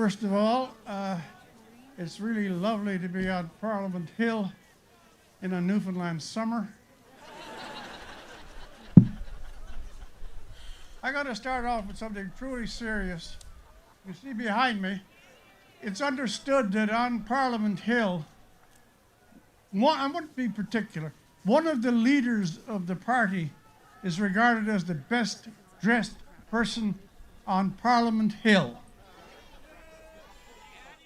First of all, it's really lovely to be on Parliament Hill in a Newfoundland summer. I got to start off with something truly serious. You see behind me, it's understood that on Parliament Hill, I wouldn't be particular, one of the leaders of the party is regarded as the best dressed person on Parliament Hill.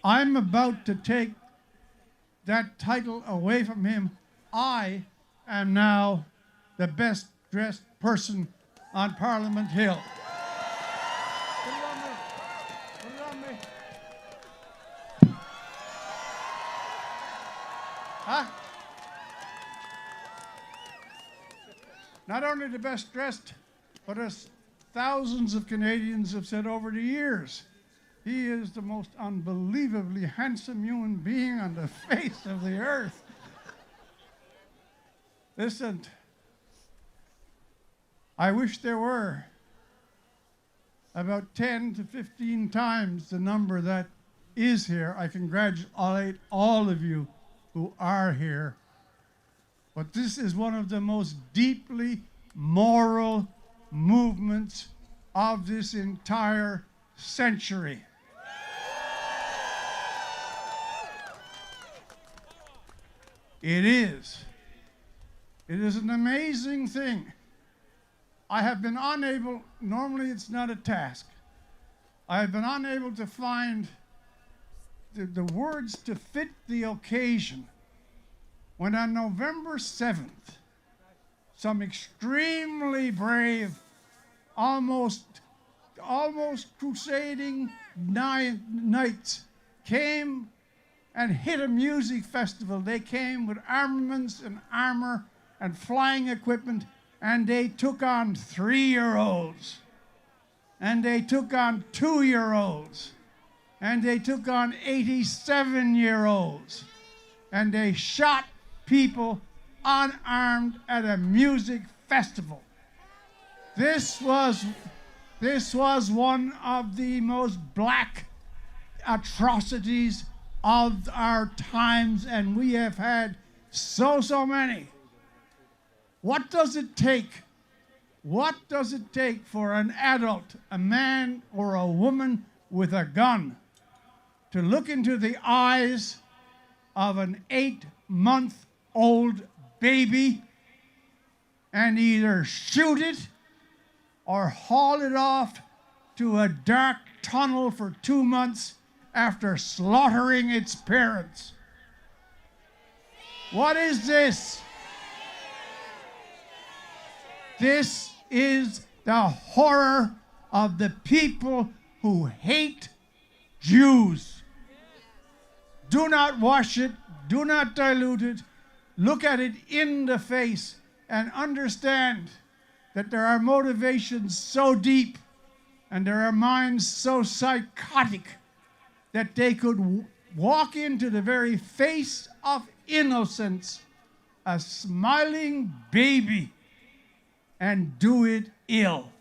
I'm about to take that title away from him. I am now the best dressed person on Parliament Hill. Put it on me. Put it on me. Huh? Not only the best dressed, but as thousands of Canadians have said over the years, he is the most unbelievably handsome human being on the face of the earth. Listen, I wish there were about 10 to 15 times the number that is here. I congratulate all of you who are here. But this is one of the most deeply moral movements of this entire century. It is. It is an amazing thing. I have been unable, normally it's not a task, I have been unable to find the words to fit the occasion when on November 7th, some extremely brave, almost crusading knights came and hit a music festival. They came with armaments and armor and flying equipment, and they took on 3-year-olds, and they took on 2-year-olds, and they took on 87-year-olds, and they shot people unarmed at a music festival. This was one of the most black atrocities of our times, and we have had so many. What does it take? What does it take for an adult, a man or a woman with a gun, to look into the eyes of an 8-month-old baby and either shoot it or haul it off to a dark tunnel for 2 months after slaughtering its parents? What is this? This is the horror of the people who hate Jews. Do not wash it. Do not dilute it. Look at it in the face and understand that there are motivations so deep and there are minds so psychotic that they could walk into the very face of innocence, a smiling baby, and do it ill.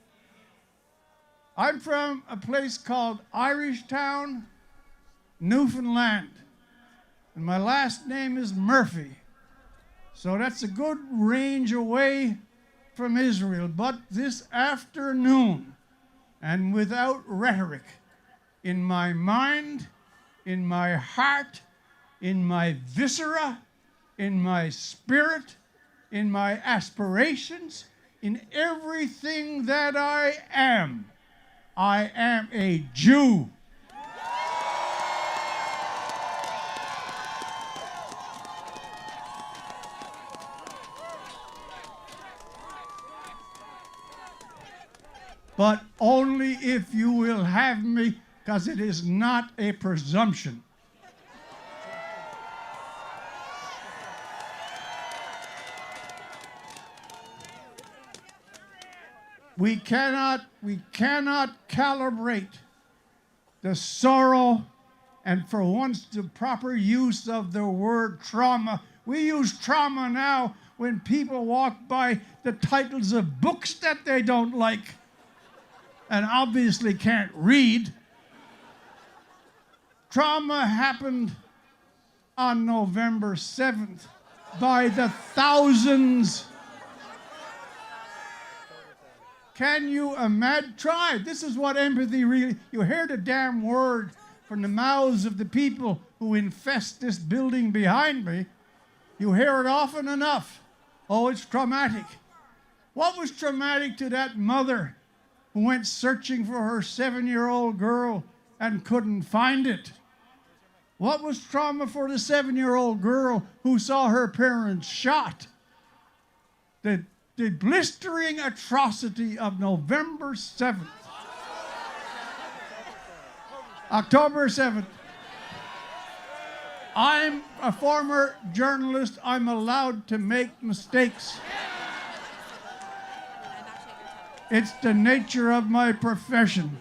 I'm from a place called Irishtown, Newfoundland, and my last name is Murphy. So that's a good range away from Israel. But this afternoon, and without rhetoric, in my mind, in my heart, in my viscera, in my spirit, in my aspirations, in everything that I am a Jew. But only if you will have me, because it is not a presumption. We cannot calibrate the sorrow and for once the proper use of the word trauma. We use trauma now when people walk by the titles of books that they don't like and obviously can't read. Trauma happened on November 7th by the thousands. Can you imagine? Try. This is what empathy really, you hear the damn word from the mouths of the people who infest this building behind me. You hear it often enough. Oh, it's traumatic. What was traumatic to that mother who went searching for her 7-year-old girl and couldn't find it? What was trauma for the 7-year-old girl who saw her parents shot? The blistering atrocity of November 7th. October 7th. I'm a former journalist. I'm allowed to make mistakes. It's the nature of my profession.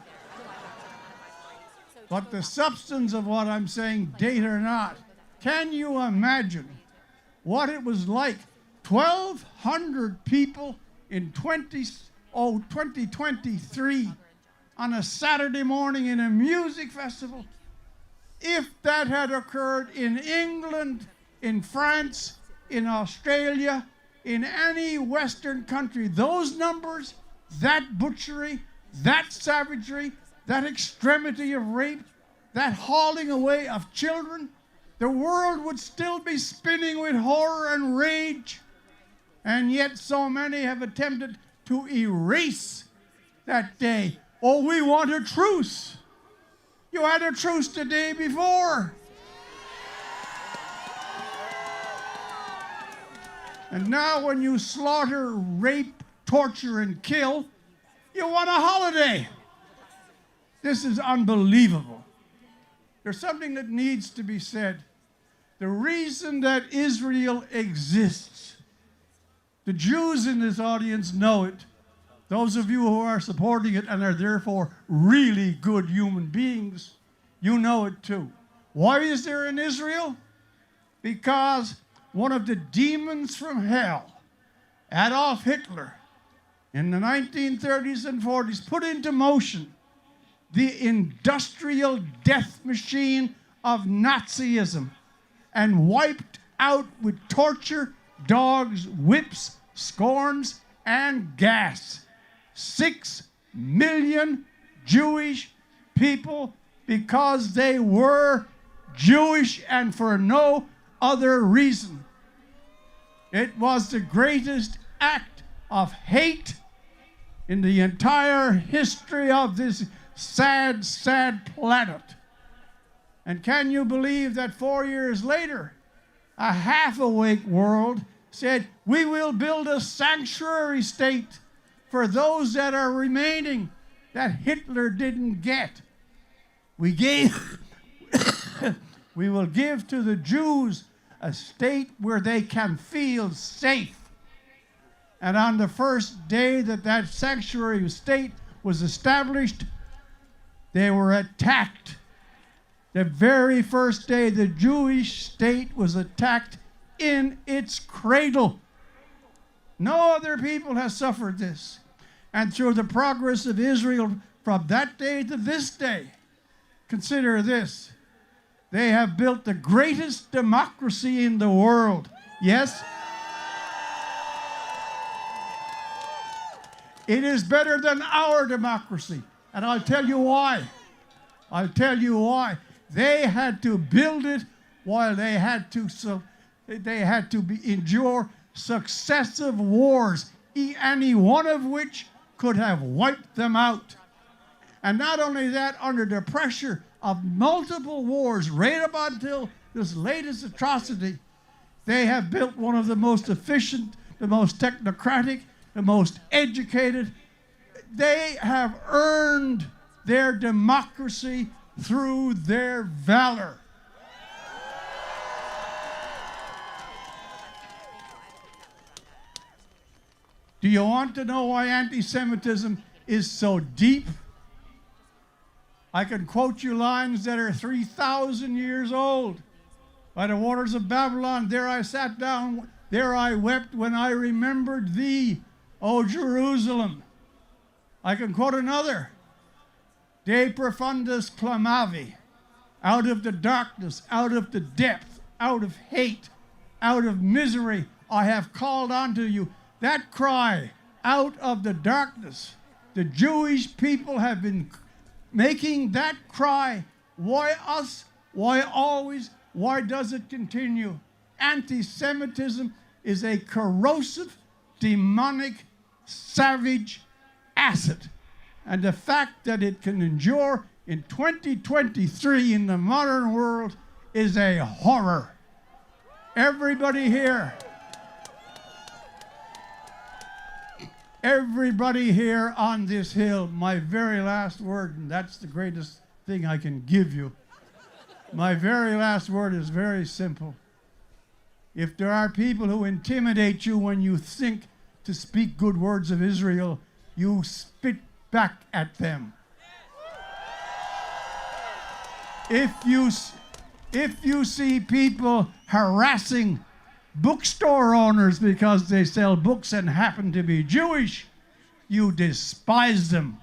But the substance of what I'm saying, date or not, can you imagine what it was like? 1,200 people in 2023 on a Saturday morning in a music festival. If that had occurred in England, in France, in Australia, in any Western country, those numbers, that butchery, that savagery, that extremity of rape, that hauling away of children, the world would still be spinning with horror and rage. And yet so many have attempted to erase that day. Oh, we want a truce. You had a truce the day before. And now when you slaughter, rape, torture, and kill, you want a holiday. This is unbelievable. There's something that needs to be said. The reason that Israel exists, the Jews in this audience know it. Those of you who are supporting it and are therefore really good human beings, you know it too. Why is there an Israel? Because one of the demons from hell, Adolf Hitler, in the 1930s and 40s, put into motion the industrial death machine of Nazism and wiped out with torture, dogs, whips, scorns, and gas 6 million Jewish people because they were Jewish and for no other reason. It was the greatest act of hate in the entire history of this sad, sad planet. And can you believe that 4 years later, a half-awake world said, we will build a sanctuary state for those that are remaining that Hitler didn't get. We will give to the Jews a state where they can feel safe. And on the first day that that sanctuary state was established, they were attacked. The very first day the Jewish state was attacked in its cradle. No other people has suffered this. And through the progress of Israel from that day to this day, consider this, they have built the greatest democracy in the world. Yes? It is better than our democracy. And I'll tell you why. I'll tell you why. They had to build it while they had to endure successive wars, any one of which could have wiped them out. And not only that, under the pressure of multiple wars, right up until this latest atrocity, they have built one of the most efficient, the most technocratic, the most educated. They have earned their democracy through their valor. Do you want to know why anti-Semitism is so deep? I can quote you lines that are 3,000 years old. By the waters of Babylon, there I sat down, there I wept when I remembered thee, O Jerusalem. I can quote another. De profundis clamavi. out of the darkness, out of the depth, out of hate, out of misery, I have called unto you. That cry, out of the darkness, the Jewish people have been making that cry. Why us? Why always? Why does it continue? Anti-Semitism is a corrosive, demonic, savage acid. And the fact that it can endure in 2023 in the modern world is a horror. Everybody here on this hill, my very last word, and that's the greatest thing I can give you. My very last word is very simple. If there are people who intimidate you when you think to speak good words of Israel, you spit back at them. If you see people harassing bookstore owners because they sell books and happen to be Jewish, you despise them.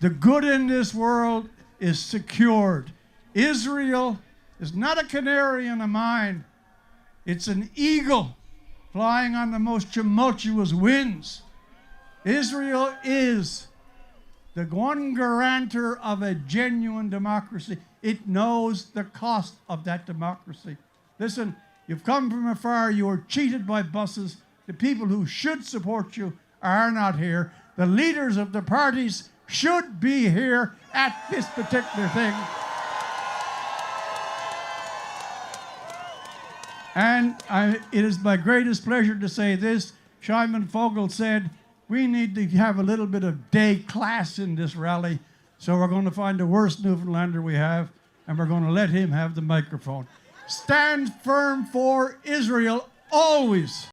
The good in this world is secured. Israel is not a canary in a mine. It's an eagle flying on the most tumultuous winds. Israel is the one guarantor of a genuine democracy. It knows the cost of that democracy. Listen, you've come from afar, you are cheated by buses. The people who should support you are not here. The leaders of the parties should be here at this particular thing. And it is my greatest pleasure to say this. Shimon Fogel said, we need to have a little bit of day class in this rally, so we're going to find the worst Newfoundlander we have, and we're going to let him have the microphone. Stand firm for Israel always.